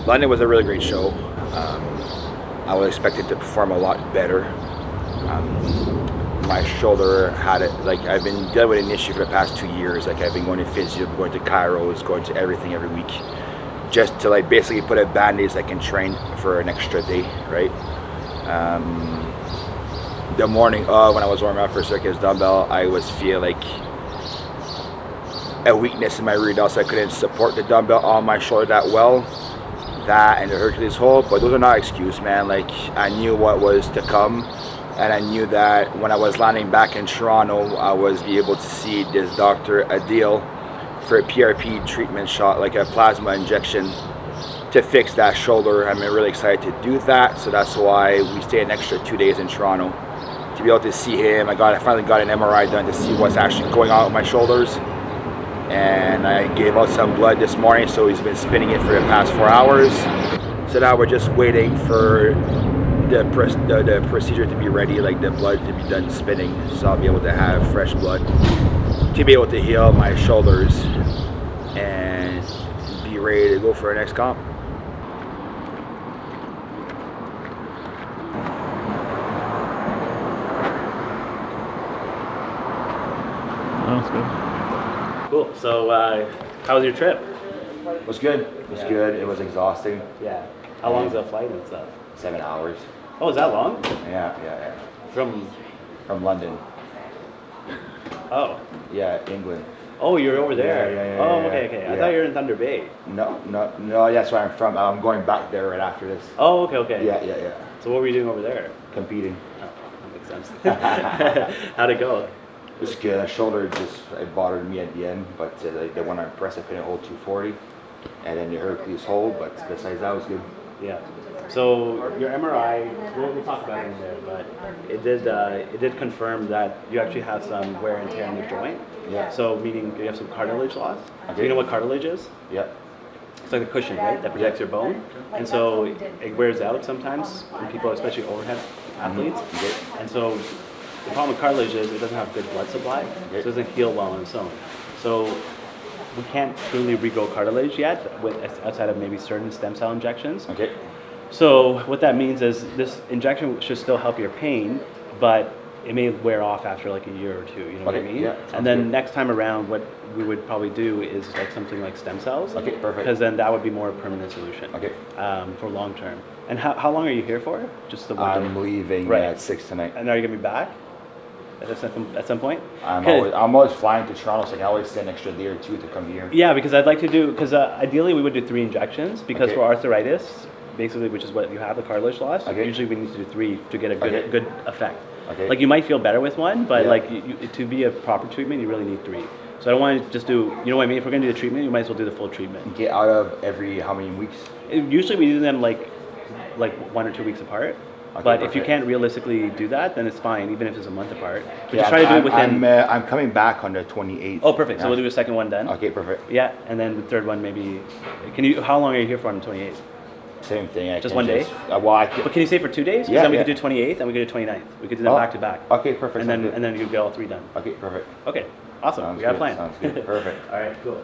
London was a really great show. I was expected to perform a lot better. My shoulder had it, like I've been dealing with an issue for the past 2 years. Like I've been going to physio, going to chiros, going to everything every week, just to like basically put a band-aid so I can train for an extra day, right? The morning of when I was warming up for circus dumbbell, I was feel like a weakness in my rear delt, so I couldn't support the dumbbell on my shoulder that well. That and the Hercules hold, but those are not excuses, man. Like I knew what was to come, and I knew that when I was landing back in Toronto, I was be able to see this Dr. Adeel for a PRP treatment shot, like a plasma injection, to fix that shoulder. I'm really excited to do that, so that's why we stay an extra 2 days in Toronto to be able to see him. I finally got an MRI done to see what's actually going on with my shoulders. And I gave out some blood this morning, so he's been spinning it for the past 4 hours. So now we're just waiting for the procedure to be ready, like the blood to be done spinning, so I'll be able to have fresh blood to be able to heal my shoulders and be ready to go for our next comp. That's good. Cool. So, how was your trip? It was good. It was good. It was exhausting. Yeah. How long is the flight and stuff? 7 hours. Oh, is that long? Yeah. From London. Oh. Yeah, England. Oh, you're over there. Yeah. Oh, okay. I thought you were in Thunder Bay. No. That's where I'm from. I'm going back there right after this. Oh, okay. Yeah. So what were you doing over there? Competing. Oh, that makes sense. How'd it go? It was good. The shoulder it bothered me at the end, but the one I pressed, I couldn't hold 240, and then the Hercules hold. But besides that, was good. Yeah. So your MRI, we'll talk about it in there, but it did confirm that you actually have some wear and tear in the joint. Yeah. So meaning you have some cartilage loss. Okay. Do you know what cartilage is? Yeah. It's like a cushion, right, that protects your bone, and so it wears out sometimes in people, especially overhead athletes. Okay. And so the problem with cartilage is it doesn't have good blood supply, so it doesn't heal well on its own. So we can't truly regrow cartilage yet, outside of maybe certain stem cell injections. Okay. So what that means is this injection should still help your pain, but it may wear off after like a year or two, you know what I mean? Yeah, and then good. Next time around, what we would probably do is like something like stem cells. Okay, perfect. Because then that would be more a permanent solution. Okay. For long term. And how long are you here for? Just the one day? I'm leaving Right. at 6 tonight. And are you gonna be back at some point? I'm always flying to Toronto, so I can always stay an extra day or two to come here. Yeah, because I'd like to do, ideally we would do 3 injections, because for arthritis, basically, which is what you have, the cartilage loss, usually we need to do 3 to get a good effect. Okay. Like you might feel better with one, but like to be a proper treatment, you really need 3. So I don't want to just do, you know what I mean? If we're gonna do the treatment, you might as well do the full treatment. Get out of every how many weeks? Usually we do them like 1 or 2 weeks apart. Okay, but perfect. if you can't realistically do that, then it's fine, even if it's a month apart. But Yeah, just try to do it within. I'm coming back on the 28th. Oh, perfect. So Yeah. we'll do a second one then. Okay, perfect. Yeah, and then the third one maybe. How long are you here for on the 28th? Same thing. I Just can one day? But Can you stay for 2 days? Yeah, Then we yeah. could do 28th and we could do 29th. We could do them back to back. Okay, perfect. And then you get all 3 done. Okay, perfect. Okay, awesome. Sounds We got a good, plan. sounds good. Perfect. All right, cool.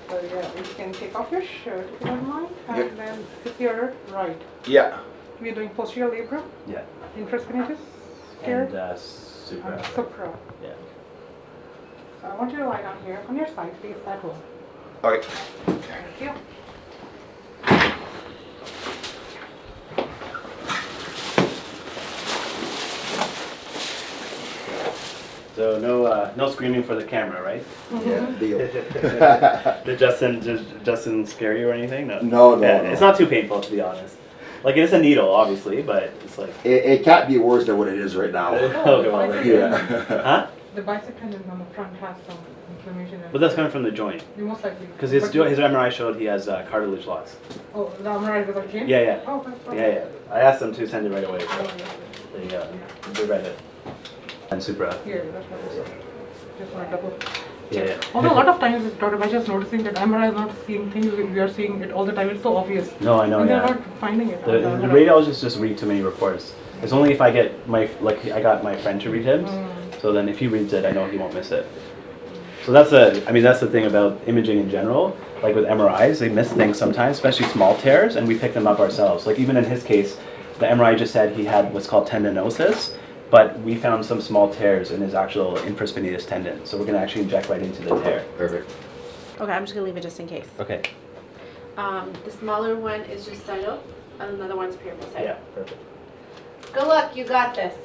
So yeah, you can take off your shirt if you don't mind, and Yep. then with your right. Yeah. We're doing posterior labrum, Yeah. infraspinatus, here, And super. and supra. Yeah. So I want you to lie down here on your side, face that way. Okay. Thank you. So no screaming for the camera, right? Yeah, deal. Did Justin scare you or anything? No. No. It's not too painful, to be honest. Like, it's a needle, obviously, but it's like. It can't be worse than what it is right now. Okay, well, Yeah. Huh? The bicep tendon on the front has some inflammation. But that's coming from the joint. Most likely. Because his MRI showed he has cartilage loss. Oh, the MRI was okay? Yeah. Oh, that's fine. Yeah. I asked them to send it right away. So Oh, yes. there you go. They read it. And Supra. Here, that's what I said. Just want to double. Yeah. Although a lot of times, Dr. Bacha is noticing that MRI is not seeing things, we are seeing it all the time. It's so obvious. No, I know. And they're Yeah. not finding it. The radiologists just read too many reports. It's only if I get I got my friend to read him. So then if he reads it, I know he won't miss it. So that's the thing about imaging in general. Like with MRIs, they miss things sometimes, especially small tears, and we pick them up ourselves. Like even in his case, the MRI just said he had what's called tendinosis, but we found some small tears in his actual infraspinatus tendon. So we're gonna actually inject right into the tear. Perfect. Okay, I'm just gonna leave it just in case. Okay. The smaller one is just cyto, and another one's pyramid cyto. Yeah, perfect. Good luck, you got this.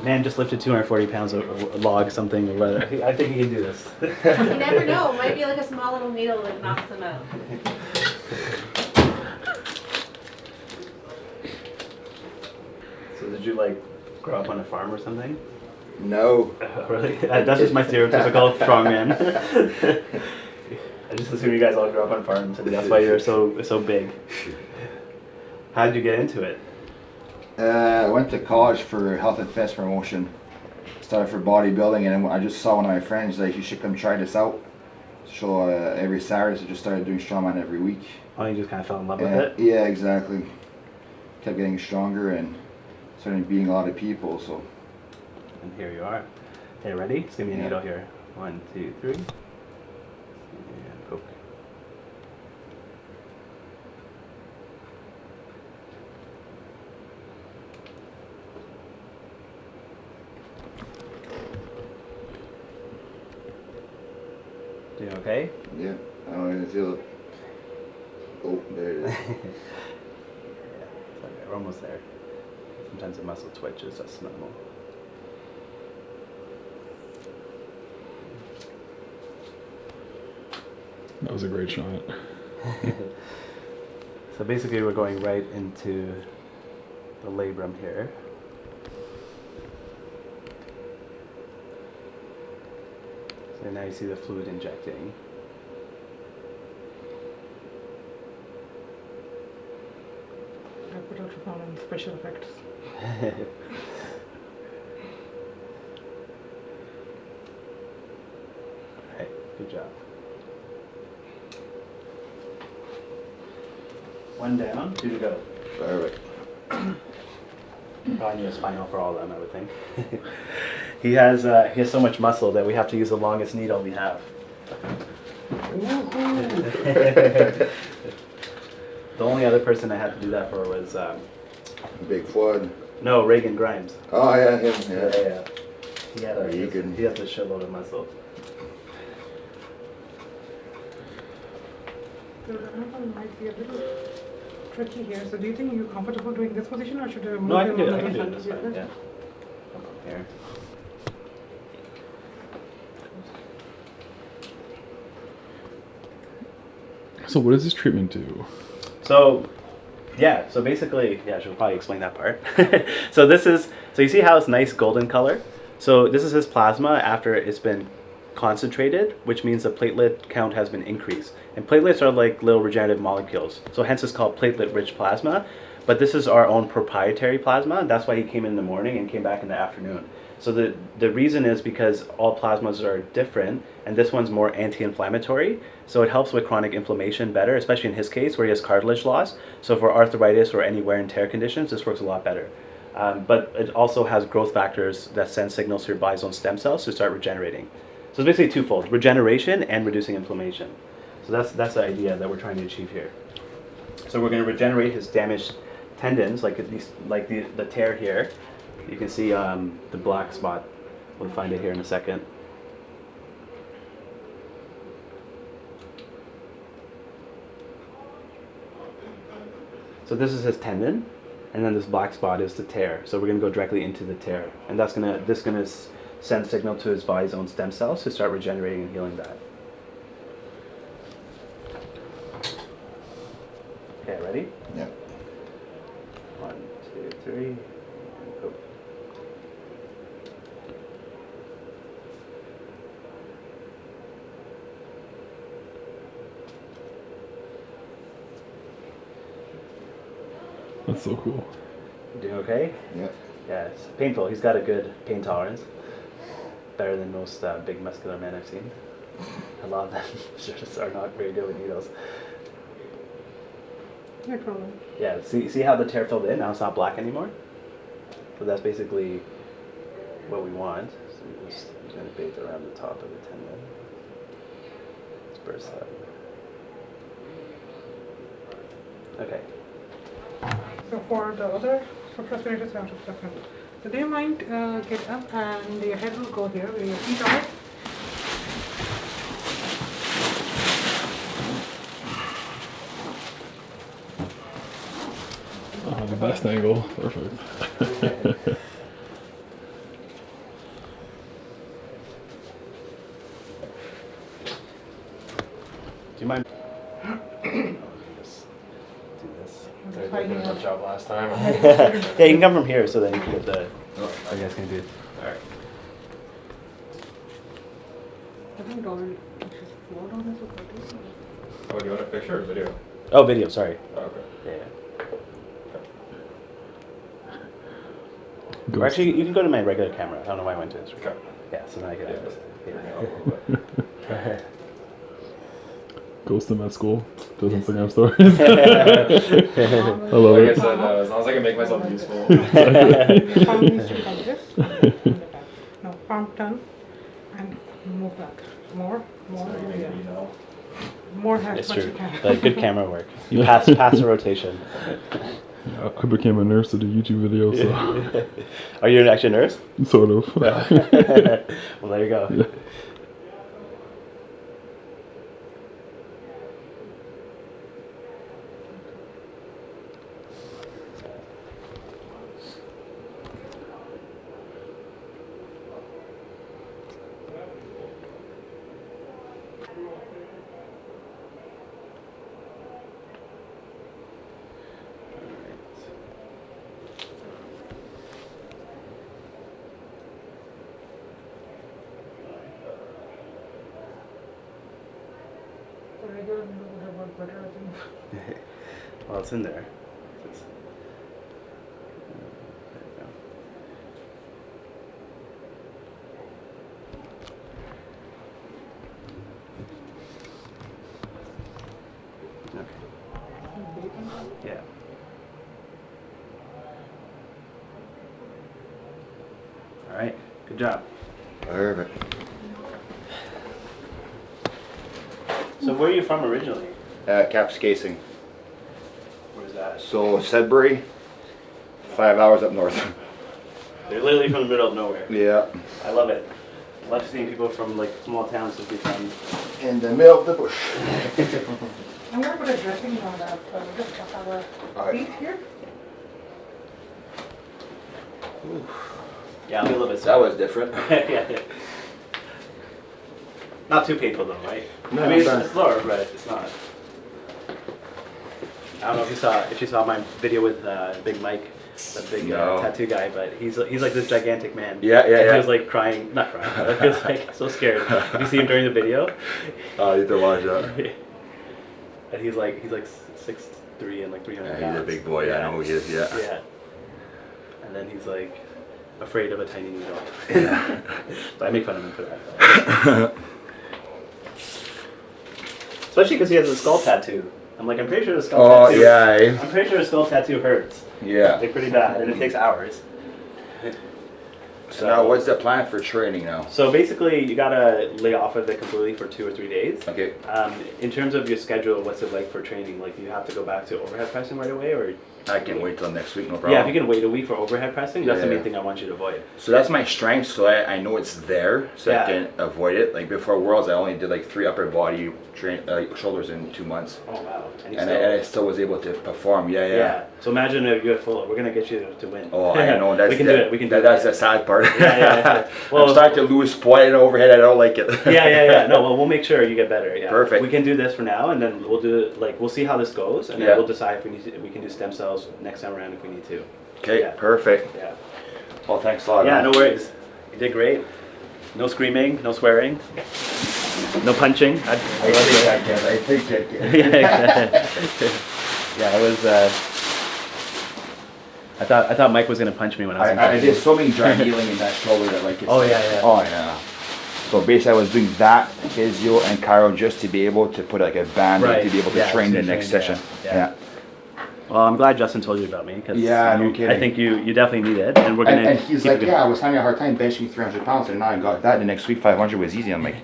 Man just lifted 240 pounds of a log, something or whatever. I think he can do this. You never know. Might be like a small little needle that knocks them out. So did you like grow up on a farm or something? No. Really? That's just my stereotypical strongman. I just assume you guys all grew up on farms, and that's why you're so big. How did you get into it? I went to college for health and fitness promotion. Started for bodybuilding, and I just saw one of my friends like, you should come try this out. So every Saturday, so just started doing strongman every week. Oh, you just kind of fell in love with it? Yeah, exactly. Kept getting stronger and started beating a lot of people. So. And here you are. Okay, ready? Just give me a needle here. 1, 2, 3. And poke. Doing okay? Yeah, I don't even feel it. Oh, there it is. Yeah, it's okay. We're almost there. Sometimes the muscle twitches, that's normal. That was a great shot. So basically we're going right into the labrum here. So now you see the fluid injecting. I put ultrasound on special effects. Alright, good job. One down, 2 to go. Perfect. Probably need a spinal for all of them, I would think. he has so much muscle that we have to use the longest needle we have. The only other person I had to do that for was Big Flood. no, Reagan Grimes. Oh yeah, him. Yeah. Yeah. He had Reagan. he has a shitload of muscle. The angle might be a little tricky here. So do you think you're comfortable doing this position, or should I move No, I can do him it. on I the can do it. other That's side? fine. Yeah. Come up here. So what does this treatment do? So, yeah. So basically, yeah, I should probably explain that part. So you see how it's nice golden color? So this is his plasma after it's been concentrated, which means the platelet count has been increased. And platelets are like little regenerative molecules. So hence it's called platelet-rich plasma. But this is our own proprietary plasma. That's why he came in the morning and came back in the afternoon. So the reason is because all plasmas are different, and this one's more anti-inflammatory. So it helps with chronic inflammation better, especially in his case where he has cartilage loss. So for arthritis or any wear and tear conditions, this works a lot better. But it also has growth factors that send signals to your body zone stem cells to start regenerating. So it's basically twofold: regeneration and reducing inflammation. So that's the idea that we're trying to achieve here. So we're going to regenerate his damaged tendons, like the tear here. You can see the black spot. We'll find it here in a second. So this is his tendon, and then this black spot is the tear. So we're going to go directly into the tear, and this is going to send signal to his body's own stem cells to start regenerating and healing that. Okay, ready? Yeah. 1, 2, 3, and go. That's so cool. You doing okay? Yeah. Yeah, it's painful. He's got a good pain tolerance. Better than most big muscular men I've seen. A lot of them just are not very good with needles. No problem. Yeah, see how the tear filled in? Now it's not black anymore? So that's basically what we want. So we just going to bait around the top of the tendon. Let's burst that. Okay. So for the other procrastinators, I have to different. So they might get up and your head will go here where your feet are. Oh, the best angle. Perfect. Do you mind? Just do this. Just hiding out. job last time. Yeah, you can come from here so then you can get the. I guys can do it. Alright. I think already she's flowed on this or what? Oh, do you want a picture or video? Oh, video. Sorry. Oh, okay. Yeah. Or actually, you can go to my regular camera. I don't know why I went to Instagram. Okay. Yeah, so then I can. Yeah. Goes to med school. Does Instagram stories. I love Like I it. said, as long as I can make myself useful. Your palm needs to be like this. And the back. No, palm turn and move back. More. Yeah. More as It's much as true. you can. Like good camera work. You pass the rotation. I became a nurse to do YouTube videos, so Are you actually a nurse? sort of. Well, there you go. Yeah. The regular window would have worked better, I think. Well, it's in there. Yeah. All right. Good job. Perfect. So where are you from originally? Caps casing. Where's that? So Sudbury, 5 hours up north. They're literally from the middle of nowhere. Yeah. I love it. I love seeing people from like small towns just become. In the middle of the bush. I'm going to put a dressing on that. Just have a Alright. seat here. Yeah, I'll be a little bit. That was different. Yeah. Not too painful though, right? No, I mean, not bad. it's lower, but it's not. I don't know if you saw my video with Big Mike, the big No. tattoo guy, but he's like this gigantic man. Yeah, And yeah. he was like crying, not crying, but he was like so scared. If you see him during the video, Oh, you have to watch that. and he's like 6'3" and like 300 Yeah, pounds. he's a big boy. I know who he is. Yeah. Yeah. And then he's like afraid of a tiny needle. Yeah. So I make fun of him for that. Especially because he has a skull tattoo. I'm pretty sure the skull Oh tattoo. yeah. I'm pretty sure a skull tattoo hurts. Yeah. Like pretty bad, and it takes hours. So now, what's the plan for training now? So basically, you gotta lay off of it completely for 2 or 3 days. Okay. In terms of your schedule, what's it like for training? Like, do you have to go back to overhead pressing right away, or? I can wait till next week, no problem. Yeah, if you can wait a week for overhead pressing, that's the Yeah. main thing I want you to avoid. So that's my strength, so I know it's there, so Yeah. I can avoid it. Like before Worlds, I only did like 3 upper body shoulders in 2 months, Oh wow! And, you and still, I still was able to perform. Yeah, yeah. yeah. So imagine if you're full. We're gonna get you to win. Oh, I know. That's we can do it. We can do it. That's the sad part. Yeah. Well, I'm starting to lose point and overhead. I don't like it. yeah. No, well, we'll make sure you get better. Yeah. Perfect. We can do this for now, and then we'll do we'll see how this goes, and then Yeah. we'll decide if we can do stem cells next time around if we need to. Okay, Yeah. perfect. Yeah. Well, thanks a lot. Yeah. man. No worries. You did great. No screaming. No swearing. No punching. I think I can. I think I can. Yeah, it was. I thought Mike was gonna punch me when I was in I practice. did so many dry healing in that shoulder that like. It's Oh, yeah. Oh yeah. So basically, I was doing that physio and chiro just to be able to put like a band Right. to be able to Yeah, train to the next train, session. yeah. Well, I'm glad Justin told you about me because Yeah, no kidding. I think you definitely need it, and we're gonna. And he's keep like, it- yeah, I was having a hard time benching 300 pounds, and now I got that. The next week, 500 was easy. I'm like,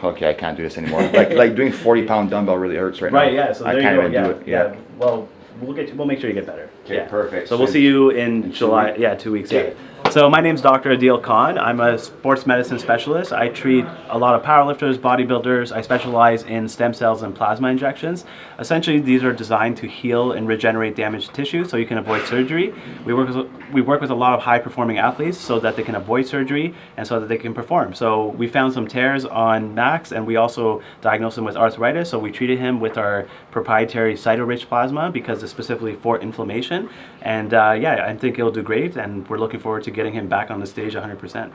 okay, I can't do this anymore. like doing 40-pound dumbbell really hurts right now. Right. Yeah. So I there can't you go. even Yeah. do it. Yeah. Well, we'll make sure you get better. Okay, Yeah. perfect. So we'll see you in July. weeks? Yeah, 2 weeks. Yeah. Okay. So my name's Dr. Adeel Khan. I'm a sports medicine specialist. I treat a lot of powerlifters, bodybuilders. I specialize in stem cells and plasma injections. Essentially, these are designed to heal and regenerate damaged tissue so you can avoid surgery. We work with a lot of high-performing athletes so that they can avoid surgery and so that they can perform. So we found some tears on Max, and we also diagnosed him with arthritis. So we treated him with our proprietary cyto-rich plasma because it's specifically for inflammation. And yeah, I think he'll do great, and we're looking forward to getting him back on the stage 100%.